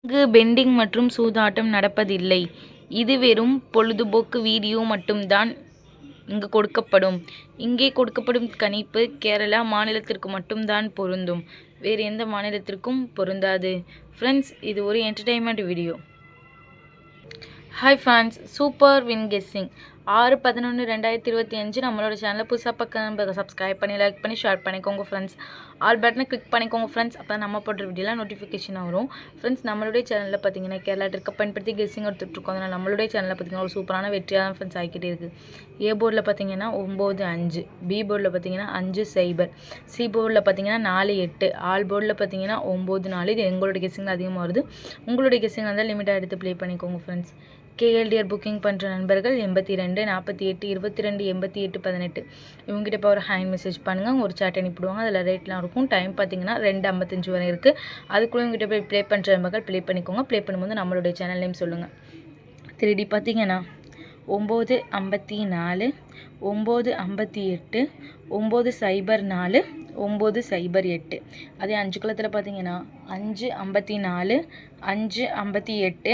இங்கு பெண்டிங் மற்றும் சூதாட்டம் நடப்பதில்லை. இது வெறும் பொழுதுபோக்கு வீடியோ மட்டும்தான் இங்கு கொடுக்கப்படும். இங்கே கொடுக்கப்படும் கணிப்பு கேரளா மாநிலத்திற்கு மட்டும்தான் பொருந்தும். வேறு எந்த மாநிலத்திற்கும் பொருந்தாது. ஃப்ரெண்ட்ஸ், இது ஒரு entertainment video. Hi friends, super win guessing 6/11/2025 நம்மளோட சேனலை புதுசாக பக்கம் சப்ஸ்கிரைப் பண்ணி லைக் பண்ணி ஷேர் பண்ணிக்கோங்க ஃப்ரெண்ட்ஸ். ஆல் பட்டனை கிளிக் பண்ணிக்கோங்க ஃப்ரெண்ட்ஸ். அப்போ நம்ம போடுற வீடியோலாம் நோட்டிஃபிகேஷனாக வரும். ஃப்ரெண்ட்ஸ், நம்மளுடைய சேனலில் பார்த்தீங்கன்னா கேரளா ட்ரிக்கை பயன்படுத்தி கெஸ்ஸிங் எடுத்துகிட்ருக்கோம். அதனால் நம்மளுடைய சேனலில் பார்த்தீங்கன்னா ஒரு சூப்பரான வெற்றியாக தான் ஃப்ரெண்ட்ஸ் ஆகிக்கிட்டே இருக்குது. ஏ போர்டில் பார்த்தீங்கன்னா 9-5, பி போர்டில் பார்த்தீங்கன்னா 5-0, சி போர்டில் பார்த்தீங்கன்னா 4-8, ஆல் போர்டில் பார்த்தீங்கன்னா 9-4. இது எங்களோட கெஸ்ஸிங் அதிகமாக வருது. உங்களுடைய கெஸ்ஸிங் இருந்தால் லிமிட்டாக எடுத்து ப்ளே பண்ணிக்கோங்க ஃப்ரெண்ட்ஸ். கேஎல்டிஆர் புக்கிங் பண்ணுற நண்பர்கள் 82 48 22 88 18 இவங்ககிட்ட இப்போ ஒரு ஹேண்ட் மெசேஜ் பண்ணுங்கள். ஒரு சேட் அனுப்பிடுவாங்க. அதில் ரேட்லாம் இருக்கும். டைம் பார்த்தீங்கன்னா 2:55 வரை இருக்குது. அதுக்குள்ளே இவங்ககிட்ட போய் ப்ளே பண்ணுற நண்பர்கள் ப்ளே பண்ணிக்கோங்க. ப்ளே பண்ணும்போது நம்மளுடைய சேனல் நேம் சொல்லுங்கள். 3D பார்த்தீங்கன்னா 9:54 9:58 9:04 9:08. அதே 5 குளத்தில் பார்த்தீங்கன்னா 5:54 5:58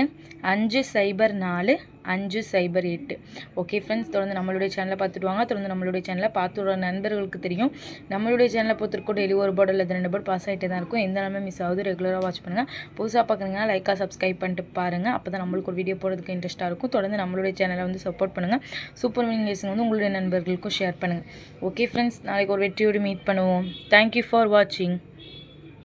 5:04 5:08. ஓகே ஃப்ரெண்ட்ஸ், தொடர்ந்து நம்மளுடைய சேனலை பார்த்துட்டு வாங்க. தொடர்ந்து நம்மளுடைய சேனலை பார்த்துற நண்பர்களுக்கு தெரியும், நம்மளுடைய சேனலை பொறுத்திருக்கும் டெய்லி ஒரு போர்டு அல்லது 2 போர்டு பாஸ் ஆகிட்டே தான் இருக்கும். எந்த நாளுமே மிஸ் ஆகுது. ரெகுலராக வாட்ச் பண்ணுங்கள். புதுசாக பார்க்குறீங்கன்னா லைக்காக சப்ஸ்கிரைப் பண்ணிட்டு பாருங்கள். அப்போ தான் நம்மளுக்கு ஒரு வீடியோ போடுறதுக்கு இன்ட்ரெஸ்ட்டாக இருக்கும். தொடர்ந்து நம்மளுடைய சேனலை வந்து சப்போர்ட் பண்ணுங்கள். சூப்பர் வின்னிங் கெஸ்ஸிங் வந்து உங்களுடைய நண்பர்களுக்கும் ஷேர் பண்ணுங்கள். ஓகே ஃப்ரெண்ட்ஸ், நாளைக்கு ஒரு வெற்றியோடு மீட் பண்ணுவோம். தேங்க்யூ ஃபார் வாட்சிங்.